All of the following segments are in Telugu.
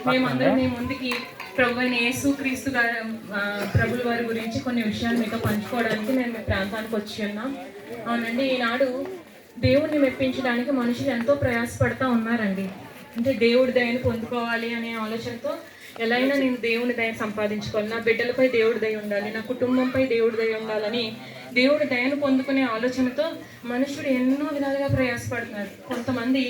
మేమందరం మీ ముందుకి ప్రభు అయిన యేసుక్రీస్తు గారి ప్రభుల వారి గురించి కొన్ని విషయాలు మీతో పంచుకోవడానికి మేము మీ ప్రాంతానికి వచ్చి ఉన్నాం. అవునండి, ఈనాడు దేవుణ్ణి మెప్పించడానికి మనుషులు ఎంతో ప్రయాసపడతా ఉన్నారండి. అంటే దేవుడి దయను పొందుకోవాలి అనే ఆలోచనతో ఎలా అయినా నేను దేవుని దయ సంపాదించుకోవాలి, నా బిడ్డలపై దేవుడి దయ ఉండాలి, నా కుటుంబంపై దేవుడి దయ ఉండాలని దేవుడి దయను పొందుకునే ఆలోచనతో మనుషుడు ఎన్నో విధాలుగా ప్రయాసపడుతున్నారు. కొంతమంది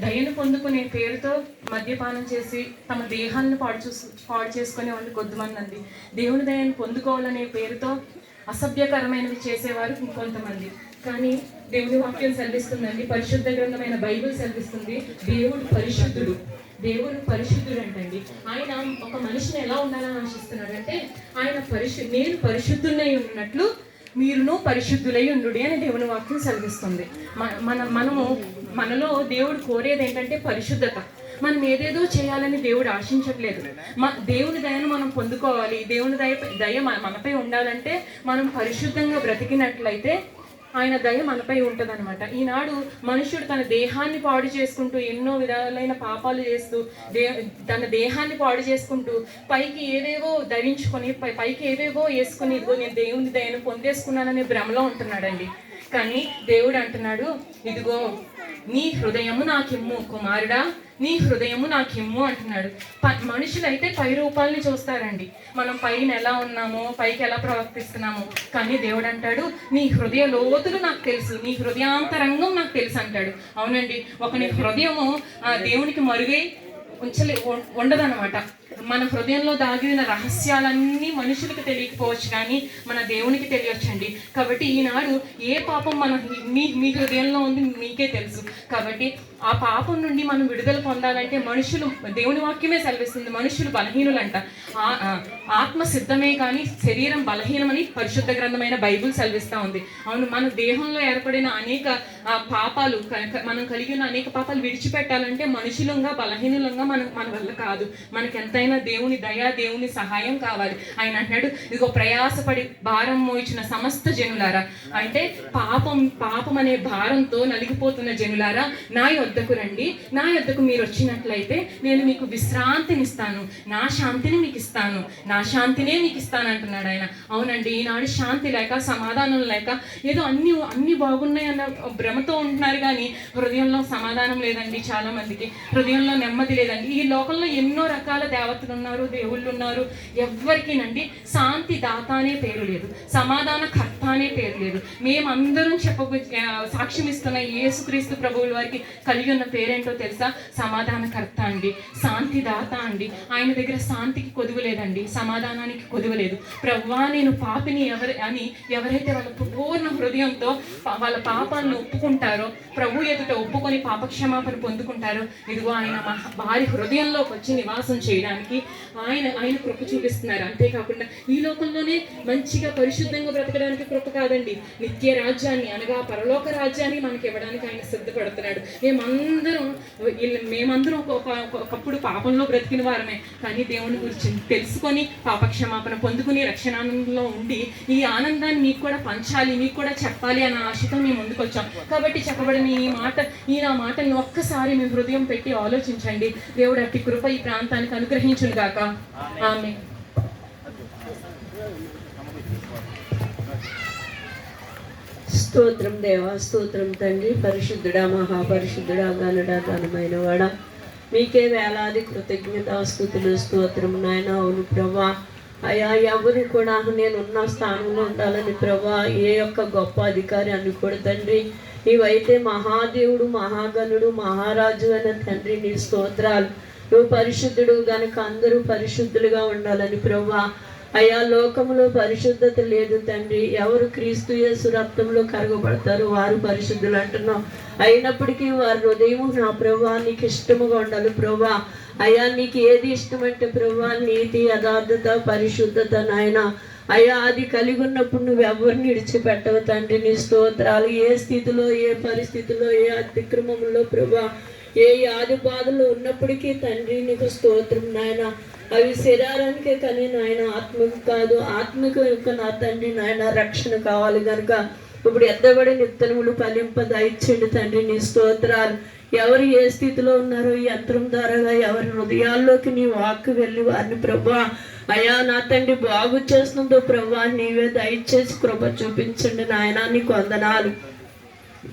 దయను పొందుకునే పేరుతో మద్యపానం చేసి తమ దేహాలను పాడు చేసుకునే వాళ్ళు కొద్దిమంది అండి. దేవుని దయను పొందుకోవాలనే పేరుతో అసభ్యకరమైనవి చేసేవారు ఇంకొంతమంది. కానీ దేవుని వాక్యం సెలవిస్తుందండి, పరిశుద్ధ గ్రంథమైన బైబిల్ సెలవిస్తుంది, దేవుడు పరిశుద్ధుడు. దేవుడు పరిశుద్ధుడు అంటండి. ఆయన ఒక మనిషిని ఎలా ఉండాలని ఆశిస్తున్నాడు అంటే, ఆయన నేను పరిశుద్ధులై ఉన్నట్లు మీరును పరిశుద్ధులై ఉండు అని దేవుని వాక్యం సెలవిస్తుంది. మనలో దేవుడు కోరేది ఏంటంటే పరిశుద్ధత. మనం ఏదేదో చేయాలని దేవుడు ఆశించట్లేదు. దేవుని దయను మనం పొందుకోవాలి, దేవుని దయ మనపై ఉండాలంటే మనం పరిశుద్ధంగా బ్రతికినట్లయితే ఆయన దయ మనపై ఉంటుంది అనమాట. ఈనాడు మనుషుడు తన దేహాన్ని పాడు చేసుకుంటూ ఎన్నో విధాలైన పాపాలు చేస్తూ తన దేహాన్ని పాడు చేసుకుంటూ పైకి ఏవేవో ధరించుకొని పైకి ఏవేవో వేసుకుని ఇదిగో నేను దేవుని దయను పొందేసుకున్నాననే భ్రమలో ఉంటున్నాడండి. కానీ దేవుడు అంటున్నాడు, ఇదిగో నీ హృదయము నాకిమ్ము కుమారుడా, నీ హృదయము నాకిమ్ము అంటున్నాడు. మనుషులైతే పై రూపాలని చూస్తారండి, మనం పైన ఎలా ఉన్నామో పైకి ఎలా ప్రవర్తిస్తున్నామో. కానీ దేవుడు అంటాడు, నీ హృదయ లోతులు నాకు తెలుసు, నీ హృదయాంతరంగం నాకు తెలుసు అంటాడు. అవునండి, ఒకని హృదయము దేవునికి మరుగై ఉండదన్నమాట. మన హృదయంలో దాగిన రహస్యాలన్నీ మనుషులకు తెలియకపోవచ్చు, కానీ మన దేవునికి తెలియవచ్చండి. కాబట్టి ఈనాడు ఏ పాపం మీ హృదయంలో ఉంది మీకే తెలుసు. కాబట్టి ఆ పాపం నుండి మనం విడుదల పొందాలంటే మనుషులు, దేవుని వాక్యమే సెలవిస్తుంది, మనుషులు బలహీనులంట. ఆత్మ సిద్ధమే కానీ శరీరం బలహీనమని పరిశుద్ధ గ్రంథమైన బైబిల్ సెలవిస్తూ ఉంది. అవును, మన దేహంలో ఏర్పడిన అనేక పాపాలు, మనం కలిగి ఉన్న అనేక పాపాలు విడిచిపెట్టాలంటే మనుషులంగా బలహీనులంగా మన వల్ల కాదు. మనకి ఎంతైనా దేవుని దయ, దేవుని సహాయం కావాలి. ఆయన అంటున్నాడు, ఇదిగో ప్రయాసపడి భారం మోయించిన సమస్త జనులారా, అంటే పాపం అనే భారంతో నలిగిపోతున్న జనులారా, నా యొద్దకు రండి, నా యొద్దకు మీరు వచ్చినట్లయితే నేను మీకు విశ్రాంతినిస్తాను, నా శాంతిని మీకు ఇస్తాను, నా శాంతినే మీకు ఇస్తాను అంటున్నాడు ఆయన. అవునండి, ఈనాడు శాంతి లేక సమాధానం లేక ఏదో అన్ని బాగున్నాయి అన్న భ్రమతో ఉంటున్నారు, కానీ హృదయంలో సమాధానం లేదండి. చాలా మందికి హృదయంలో నెమ్మది లేదండి. ఈ లోకంలో ఎన్నో రకాల దేవతలు ఉన్నారు, దేవుళ్ళు ఉన్నారు, ఎవ్వరికీనండి శాంతి దాత అనే పేరు లేదు, సమాధాన కర్త అనే పేరు లేదు. మేమందరం సాక్ష్యం ఇస్తున్న యేసుక్రీస్తు ప్రభువుల వారికి కలిగి ఉన్న పేరేంటో తెలుసా? సమాధానకర్త అండి, శాంతిదాత అండి. ఆయన దగ్గర శాంతికి కొదువు లేదండి, సమాధానానికి కొదువు లేదు. ప్రభువా నేను పాపిని ఎవరైతే వాళ్ళ పూర్ణ హృదయంతో వాళ్ళ పాపాలను ఒప్పుకుంటారో, ప్రభు ఎదుట ఒప్పుకొని పాపక్షమాపణ పొందుకుంటారో, ఇదిగో ఆయన వారి హృదయంలోకి వచ్చి నివాసం చేయడానికి ఆయన కృప చూపిస్తున్నారు. అంతేకాకుండా ఈ లోకంలోనే మంచిగా పరిశుద్ధంగా బ్రతకడానికి కృప కాదండి, నిత్య రాజ్యాన్ని అనగా పరలోక రాజ్యాన్ని మనకి ఇవ్వడానికి ఆయన సిద్ధపడుతున్నాడు. మేమందరం ఒకప్పుడు పాపంలో బ్రతికిన వారమే, కానీ దేవుని గురించి తెలుసుకొని పాపక్షమాపణ పొందుకుని రక్షణలో ఉండి ఈ ఆనందాన్ని మీకు కూడా పంచాలి, మీకు కూడా చెప్పాలి అన్న ఆశతో మేము ముందుకు వచ్చాం. కాబట్టి చెప్పబడిన నా మాటని ఒక్కసారి మీ హృదయం పెట్టి ఆలోచించండి. దేవుడు అట్టి కృప ఈ ప్రాంతానికి అనుగ్రహించును గాక. ఆమేన్. స్తోత్రం దేవా, స్తోత్రం తండ్రి, పరిశుద్ధుడా, మహాపరిశుద్ధుడా, గనుడా, ఘనమైన వాడా, మీకే వేలాది కృతజ్ఞతాస్తుతులు, స్తోత్రం నాయన. అవును ప్రభా, అయా ఎవరు కూడా నేనున్న స్థానంలో ఉండాలని ప్రభా ఏ యొక్క గొప్ప అధికారి అనుకోడు తండ్రి. నీవైతే మహాదేవుడు, మహాగణుడు, మహారాజు అయిన తండ్రి, నీ స్తోత్రాలు. నువ్వు పరిశుద్ధుడు గనుక అందరూ పరిశుద్ధులుగా ఉండాలని ప్రభా. అయా లోకంలో పరిశుద్ధత లేదు తండ్రి, ఎవరు క్రీస్తు యేసు రక్తంలో కరగబడతారు వారు పరిశుద్ధులు అంటున్నావు. అయినప్పటికీ వారి హృదయం నా ప్రభా నీకు ఇష్టముగా ఉండాలి ప్రభా. అయా నీకు ఏది ఇష్టమంటే ప్రభా నీతి, యథార్థత, పరిశుద్ధత నాయన. అయ్యా అది కలిగి ఉన్నప్పుడు నువ్వు ఎవరిని విడిచిపెట్టవు తండ్రి. నీ స్తోత్రాలు. ఏ స్థితిలో, ఏ పరిస్థితిలో, ఏ అతిక్రమంలో ప్రభా, ఏ ఆది బాధలు ఉన్నప్పటికీ తండ్రి నీకు స్తోత్రం నాయన. అవి శరీరానికే కానీ నాయన, ఆత్మకు కాదు. ఆత్మకు యొక్క నా తండ్రి నాయన రక్షణ కావాలి కనుక ఇప్పుడు ఎద్దబడి నిత్తనములు ఫలింప దయచేయండి తండ్రి. నీ స్తోత్రాలు. ఎవరు ఏ స్థితిలో ఉన్నారో ఈ యంత్రం ద్వారాగా ఎవరి హృదయాల్లోకి నీ వాక్కు వెళ్ళి వారిని ప్రభా అయ్యా నా తండ్రి బాగు చేస్తుందో ప్రభా నీవే దయచేసి కృప చూపించండి నాయన. నీకు వందనాలు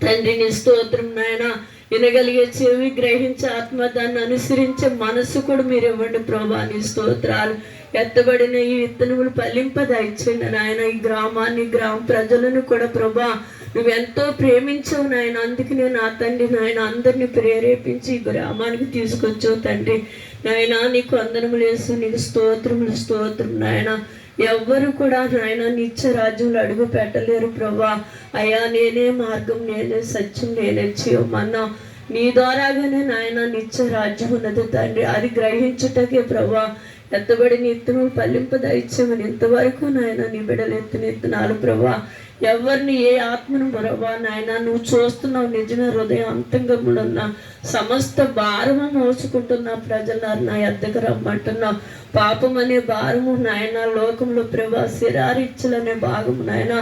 తండ్రి. నీ స్తోత్రం నాయన. వినగలిగే చెవి, గ్రహించే ఆత్మ, దాన్ని అనుసరించే మనసు కూడా మీరు ఇవ్వండి ప్రభా. నీ స్తోత్రాలు. ఎత్తబడిన ఈ విత్తనములు ఫలింపదయచేయండి నాయన. ఈ గ్రామాన్ని, గ్రామ ప్రజలను కూడా ప్రభా నువ్వెంతో ప్రేమించావు నాయన. అందుకనే నా తండ్రి నాయన అందరినీ ప్రేరేపించి ఈ గ్రామానికి తీసుకొచ్చావు తండ్రి నాయన. నీకు వందనములు యేసు. నీకు స్తోత్రములు స్తోత్రం నాయన. ఎవ్వరు కూడా నాయన నిత్య రాజ్యంలో అడుగు పెట్టలేరు ప్రభా. అయ్యా నేనే మార్గం, నేనే సత్యం, నేనే జీవమన్నా. నీ ద్వారాగానే నాయన నిత్య రాజ్యం ఉన్నది తండ్రి. అది గ్రహించుటకే ప్రభా ఎత్తబడిన ఇత్తనం ఫలింపదయిచ్చామని ఇంతవరకు నాయన నీ బిడ్డలు ఎత్తిన ఇత్తనాలు ప్రభా. ఎవరిని ఏ ఆత్మను ప్రభా నాయన నువ్వు చూస్తున్నావు. నిజమే హృదయం అంతరంగములున్న సమస్త భారము మోసుకుంటున్న ప్రజలను నా ఎద్దకు రమ్మంటున్నావు. పాపం అనే భారము నాయన, లోకంలో ప్రభా శరీరిచ్చలనే భాగము నాయన,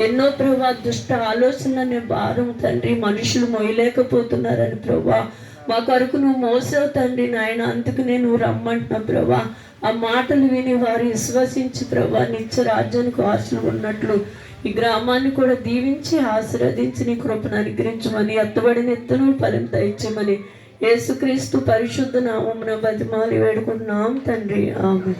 ఎన్నో ప్రభా దుష్ట ఆలోచనలు అనే భారం తండ్రి మనుషులు మోయలేకపోతున్నారని ప్రభా మా కొరకు నువ్వు మోసావు తండ్రి నాయన. అందుకనే నువ్వు రమ్మంటున్నావు ప్రభా. ఆ మాటలు విని వారు విశ్వసించి ప్రభా నిత్య రాజ్యానికి వారసులు ఉన్నట్లు ఈ గ్రామాన్ని కూడా దీవించి ఆశీర్వదించి నీ కృపను అనుగ్రహించమని, ఎత్తబడిన ఎత్తును ఫలం దయచేయమని యేసుక్రీస్తు పరిశుద్ధ నామమున బతిమాలి వేడుకుంటున్నాం తండ్రి. ఆమేన్.